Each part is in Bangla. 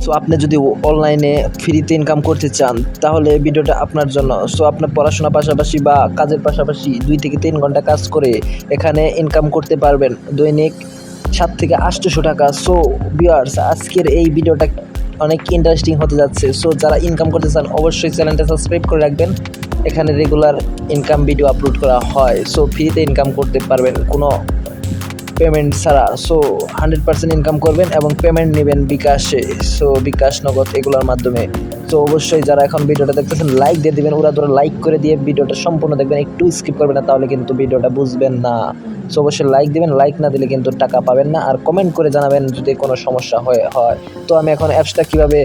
সো আপনি যদি অনলাইনে ফ্রিতে ইনকাম করতে চান তাহলে ভিডিওটা আপনার জন্য। সো আপনার পড়াশোনার পাশাপাশি বা কাজের পাশাপাশি 2 থেকে 3 ঘন্টা কাজ করে এখানে ইনকাম করতে পারবেন দৈনিক 7 থেকে 800 টাকা। সো ভিউয়ার্স, আজকের এই ভিডিওটা অনেক ইন্টারেস্টিং হতে যাচ্ছে। সো যারা ইনকাম করতে চান অবশ্যই চ্যানেলটা সাবস্ক্রাইব করে রাখবেন। এখানে রেগুলার ইনকাম ভিডিও আপলোড করা হয়। সো ফ্রিতে ইনকাম করতে পারবেন কোনো পেমেন্ট ছাড়া। সো 100% ইনকাম করবেন এবং পেমেন্ট নেবেন বিকাশে। সো বিকাশ, নগদ এগুলোর মাধ্যমে। সো অবশ্যই যারা এখন ভিডিওটা দেখতেছেন লাইক দিয়ে দিবেন, ওরা ধরে লাইক করে দিয়ে ভিডিওটা সম্পূর্ণ দেখবেন, একটু স্কিপ করবেন না, তাহলে কিন্তু ভিডিওটা বুঝবেন না। সো অবশ্যই লাইক দিবেন, লাইক না দিলে কিন্তু টাকা পাবেন না। আর কমেন্ট করে জানাবেন যদি কোনো সমস্যা হয়। তো আমি এখন অ্যাপসটা কীভাবে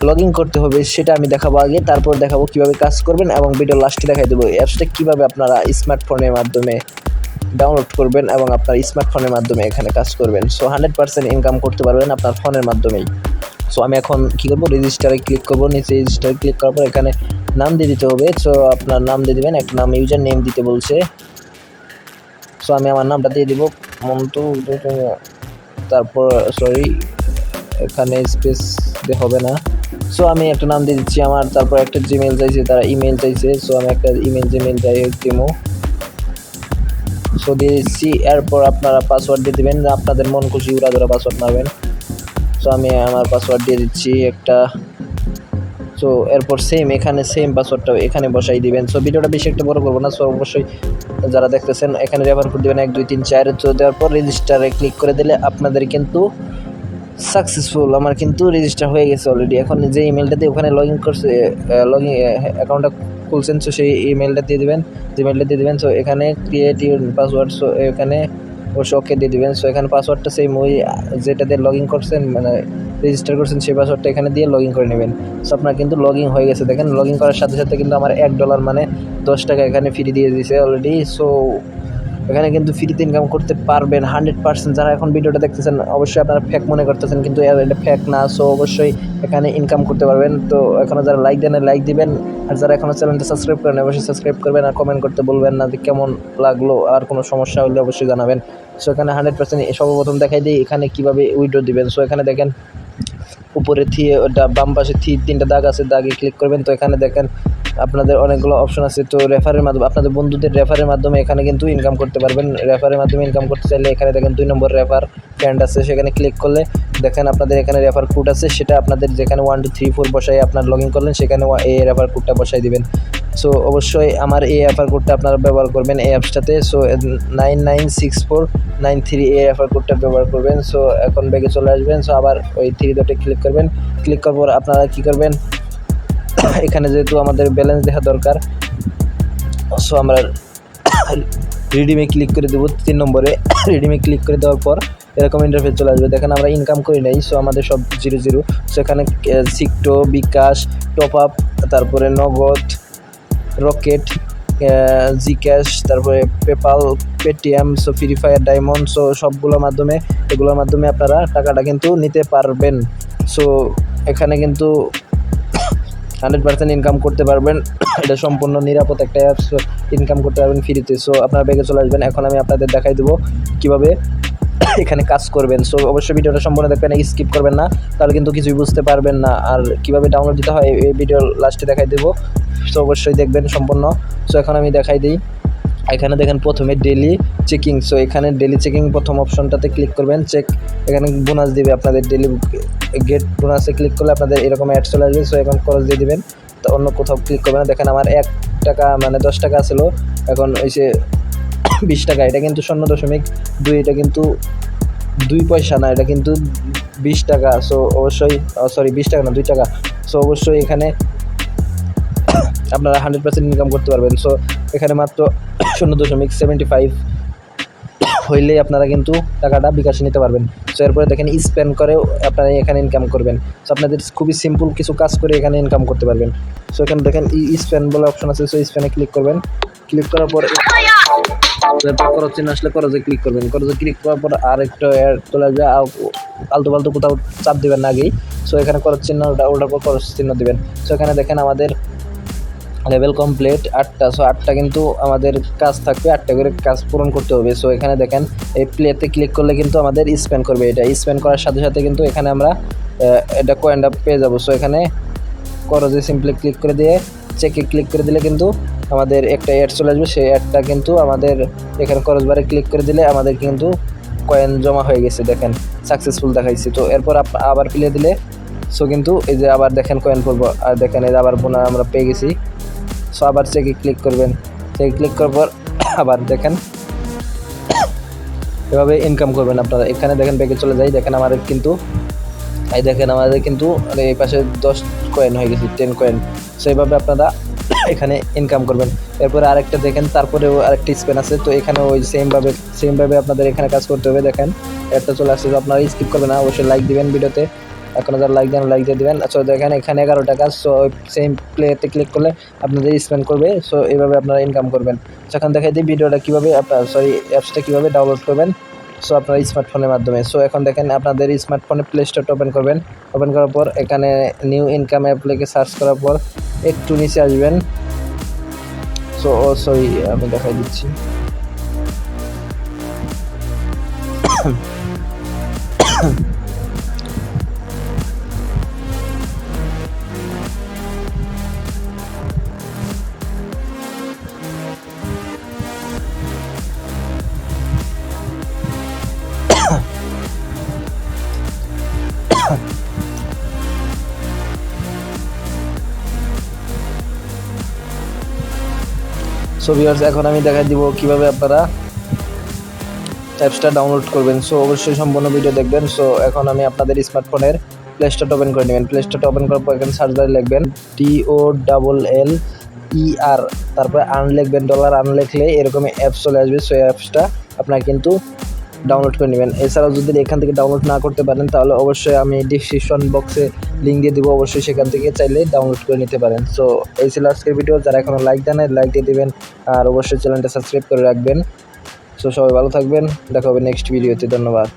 লগ ইন করতে হবে সেটা আমি দেখাবো আগে, তারপর দেখাবো কীভাবে কাজ করবেন এবং ভিডিও লাস্টে দেখাই দেবো অ্যাপসটা কীভাবে আপনারা স্মার্টফোনের মাধ্যমে ডাউনলোড করবেন এবং আপনার স্মার্টফোনের মাধ্যমে এখানে কাজ করবেন। সো 100% ইনকাম করতে পারবেন আপনার ফোনের মাধ্যমেই। সো আমি এখন কী করবো, রেজিস্টারে ক্লিক করবো। নিচে রেজিস্টারে ক্লিক করার পর এখানে নাম দিয়ে দিতে হবে। সো আপনার নাম দিয়ে দেবেন, একটা নাম, ইউজার নেম দিতে বলছে। সো আমি আমার নামটা দিয়ে দিব মন্টু, তারপর এখানে স্পেস হবে না। সো আমি একটা নাম দিয়ে দিচ্ছি আমার, তারপর একটা জিমেল চাইছে, তারা ইমেল চাইছে। সো আমি একটা জিমেল যাই হোক দিমো। সো দিয়ে দিচ্ছি। এরপর আপনারা পাসওয়ার্ড দিয়ে দেবেন, আপনাদের মন খুশি উড়াধরা পাসওয়ার্ড মারবেন। সো আমি আমার পাসওয়ার্ড দিয়ে দিচ্ছি একটা। সো এরপর সেম পাসওয়ার্ডটা এখানে বসাই দিবেন। সো ভিডিওটা বেশি একটা বড় করবো না। সো অবশ্যই যারা দেখতেছেন এখানে রেফার কোড দেবেন 1 2 3 4। তো দেওয়ার পর রেজিস্টারে ক্লিক করে দিলে আপনাদের কিন্তু সাকসেসফুল, আমার কিন্তু রেজিস্টার হয়ে গেছে অলরেডি। এখন যে ইমেলটা দিয়ে ওখানে লগ ইন অ্যাকাউন্টটা খুলছেন, সো সেই ইমেলটা দিয়ে দেবেন, জিমেলটা দিয়ে দেবেন। সো এখানে ক্রিয়েট ইউর পাসওয়ার্ড, সো এখানে অবশ্যই ওকে দিয়ে দেবেন। সো এখানে পাসওয়ার্ডটা সেম ওই যেটা দিয়ে লগ ইন করছেন, মানে রেজিস্টার করছেন, সেই পাসওয়ার্ডটা এখানে দিয়ে লগ ইন করে নেবেন। সো আপনার কিন্তু লগ ইন হয়ে গেছে। দেখেন লগ ইন করার সাথে সাথে কিন্তু আমার $1 মানে 10 টাকা এখানে ফ্রি দিয়ে দিয়েছে অলরেডি। সো এখানে কিন্তু ফ্রিতে ইনকাম করতে পারবেন 100%। যারা এখন ভিডিওটা দেখতেছেন অবশ্যই আপনারা ফেক মনে করতেছেন, কিন্তু এটা ফেক না। সো অবশ্যই এখানে ইনকাম করতে পারবেন। তো এখনও যারা লাইক দেন লাইক দিবেন, আর যারা এখনও চ্যানেলটা সাবস্ক্রাইব করেন অবশ্যই সাবস্ক্রাইব করবেন, আর কমেন্ট করতে বলবেন না যে কেমন লাগলো, আর কোনো সমস্যা হলে অবশ্যই জানাবেন। সো এখানে 100% সর্বপ্রথম দেখাই দিই এখানে কীভাবে উইথড্র দিবেন। সো এখানে দেখেন উপরে বাম পাশে 3টা দাগ আছে, দাগে ক্লিক করবেন। তো এখানে দেখেন আপনাদের অনেকগুলো অপশন আছে। তো রেফারের মাধ্যমে, আপনাদের বন্ধুদের রেফারের মাধ্যমে এখানে কিন্তু ইনকাম করতে পারবেন। রেফারের মাধ্যমে ইনকাম করতে চাইলে এখানে দেখেন 2 নম্বর রেফার ফ্রেন্ড আছে, সেখানে ক্লিক করলে দেখেন আপনাদের এখানে রেফার কোড আছে, সেটা আপনাদের যেখানে 1 2 3 4 বসাই আপনার লগ ইন করলেন, সেখানে এই রেফার কোডটা বসাই দিবেন। সো অবশ্যই আমার এই রেফার কোডটা আপনারা ব্যবহার করবেন এই অ্যাপসটাতে। সো 996493 এই রেফার কোডটা ব্যবহার করবেন। সো এখন ব্যাগে চলে আসবেন। সো আবার ওই 3 ডটে ক্লিক করবেন। ক্লিক করার পর আপনারা কী করবেন, এখানে যেহেতু আমাদের ব্যালেন্স দেখা দরকার, সো আমরা রিডিমে ক্লিক করে দেবো 3 নম্বরে। রিডিমে ক্লিক করে দেওয়ার পর এরকম ইন্টারফেস চলে আসবে। দেখেন আমরা ইনকাম করি নাই, সো আমাদের সব 0 সো এখানে সিক্টো, বিকাশ, টপ আপ, তারপরে নগদ, রকেট, জিক্যাশ, তারপরে PayPal, Paytm, so free fire, diamond, so এগুলোর মাধ্যমে আপনারা টাকাটা কিন্তু নিতে পারবেন। সো এখানে কিন্তু 100% ইনকাম করতে পারবেন। এটা সম্পূর্ণ নিরাপদ একটা অ্যাপস, ইনকাম করতে পারবেন ফ্রিতে। সো আপনার ব্যাগে চলে আসবেন। এখন আমি আপনাদের দেখাই দেবো কীভাবে এখানে কাজ করবেন। সো অবশ্যই ভিডিওটা সম্পূর্ণ দেখবেন, স্কিপ করবেন না, তাহলে কিন্তু কিছুই বুঝতে পারবেন না। আর কীভাবে ডাউনলোড দিতে হয় এই ভিডিও লাস্টে দেখাই দেবো। সো অবশ্যই দেখবেন সম্পূর্ণ। সো এখন আমি দেখাই দিই। এখানে দেখেন প্রথমে ডেলি চেকিং। সো এখানে ডেলি চেকিং প্রথম অপশনটাতে ক্লিক করবেন। এখানে বোনাস দিবে আপনাদের, ডেলি গেট বোনাসে ক্লিক করলে আপনাদের এরকম অ্যাড চলে আসবে। সো এখন খরচ দিয়ে দেবেন, তো অন্য কোথাও ক্লিক করবেন না। দেখেন আমার 1 টাকা মানে 10 টাকা ছিল, এখন হয়েছে 20 টাকা। এটা কিন্তু 0.2, এটা কিন্তু 2 পয়সা না, এটা কিন্তু 20 টাকা। সো অবশ্যই 20 টাকা না, 2 টাকা। সো অবশ্যই এখানে আপনারা 100% ইনকাম করতে পারবেন। সো এখানে মাত্র 0.75 হইলেই আপনারা কিন্তু টাকাটা বিকাশে নিতে পারবেন। সো এরপরে দেখেন স্পেন করেও আপনারা এখানে ইনকাম করবেন। সো আপনাদের খুবই সিম্পল কিছু কাজ করে এখানে ইনকাম করতে পারবেন। সো এখানে দেখেন স্পেন বলে অপশন আছে। সো স্পেনে ক্লিক করবেন। ক্লিক করার পর খরচ চিহ্ন আসলে খরচে ক্লিক করবেন। খরচে ক্লিক করার পর আর একটু অ্যাড চলে আসবে, আলতু ফালতু কোথাও চাপ দেবেন না আগেই। সো এখানে খরচ চিহ্ন, ওটার পর খরচ চিহ্ন দেবেন। সো এখানে দেখেন আমাদের লেভেল কমপ্লিট 8টা। সো 8টা কিন্তু আমাদের কাজ থাকবে, 8টা করে কাজ পূরণ করতে হবে। সো এখানে দেখেন এই প্লেতে ক্লিক করলে কিন্তু আমাদের স্পেন করবে। এটা স্পেন করার সাথে সাথে কিন্তু এখানে আমরা এটা কয়েনটা পেয়ে যাবো। সো এখানে করজে সিম্পলি ক্লিক করে দিয়ে চেকে ক্লিক করে দিলে কিন্তু আমাদের একটা অ্যাড চলে আসবে। সেই অ্যাডটা কিন্তু আমাদের এখানে করজ বারে ক্লিক করে দিলে আমাদের কিন্তু কয়েন জমা হয়ে গেছে, দেখেন সাকসেসফুল দেখাইছি। তো এরপর আবার প্লে দিলে সো কিন্তু এই যে আবার দেখেন কয়েন পড়বো, আর দেখেন এই যে আবার পুনः আমরা পেয়ে গেছি। সো আবার চেকে ক্লিক করবেন, চেকে ক্লিক করার পর আবার দেখেন এভাবে ইনকাম করবেন আপনারা। এখানে দেখেন ব্যাকে চলে যাই, দেখেন আমাদের কিন্তু এই দেখেন আমাদের কিন্তু এই পাশে 10 কয়েন হয়ে গেছে, 10 কয়েন। সো এইভাবে আপনারা এখানে ইনকাম করবেন। এরপরে আরেকটা দেখেন, তারপরেও আরেকটা স্পেন আছে। তো এখানে ওই সেমভাবে আপনাদের এখানে কাজ করতে হবে। দেখেন একটা চলে আসছে, তো আপনারা স্কিপ করবেন না, অবশ্যই লাইক দিবেন ভিডিওতে। এখন যারা লাইক দেন লাইক দিয়ে দিবেন। সো দেখেন এখানে 11 টাকা। সো সেম প্লেতে ক্লিক করলে আপনাদের স্পেন্ড করবে। সো এইভাবে আপনারা ইনকাম করবেন। সেখান দেখাই দিই ভিডিওটা কীভাবে আপনার অ্যাপসটা কীভাবে ডাউনলোড করবেন। সো আপনার স্মার্টফোনের মাধ্যমে। সো এখন দেখেন আপনাদের স্মার্টফোনে প্লে স্টোরটা ওপেন করবেন। ওপেন করার পর এখানে নিউ ইনকাম অ্যাপ লিখে সার্চ করার পর একটু নিচে আসবেন। সো সরি আমি দেখাই দিচ্ছি। সো ভিউয়ার্স এখন আমি দেখাই দিব কিভাবে আপনারা অ্যাপসটা ডাউনলোড করবেন। সো অবশ্যই সম্পূর্ণ ভিডিও দেখবেন। সো এখন আমি আপনাদের স্মার্টফোনের প্লে স্টোরটা ওপেন করে নেবেন। প্লে স্টোরটা ওপেন করার পর এখানে সার্চ বারে লিখবেন TOLLER, তারপরে আর্ন লিখবেন, ডলার আর্ন লিখলে এরকমই অ্যাপস চলে আসবে। সো এই অ্যাপসটা আপনারা কিন্তু ডাউনলোড করে নেবেন। এছাড়াও যদি এখান থেকে ডাউনলোড না করতে পারেন তাহলে অবশ্যই আমি ডিসক্রিপশন বক্সে লিঙ্ক দিয়ে দেবো, অবশ্যই সেখান থেকে চাইলে ডাউনলোড করে নিতে পারেন। সো এই ছিল আজকের ভিডিও। যারা এখনও লাইক দেন লাইক দিয়ে দেবেন, আর অবশ্যই চ্যানেলটা সাবস্ক্রাইব করে রাখবেন। সো সবাই ভালো থাকবেন, দেখা হবে নেক্সট ভিডিওতে। ধন্যবাদ।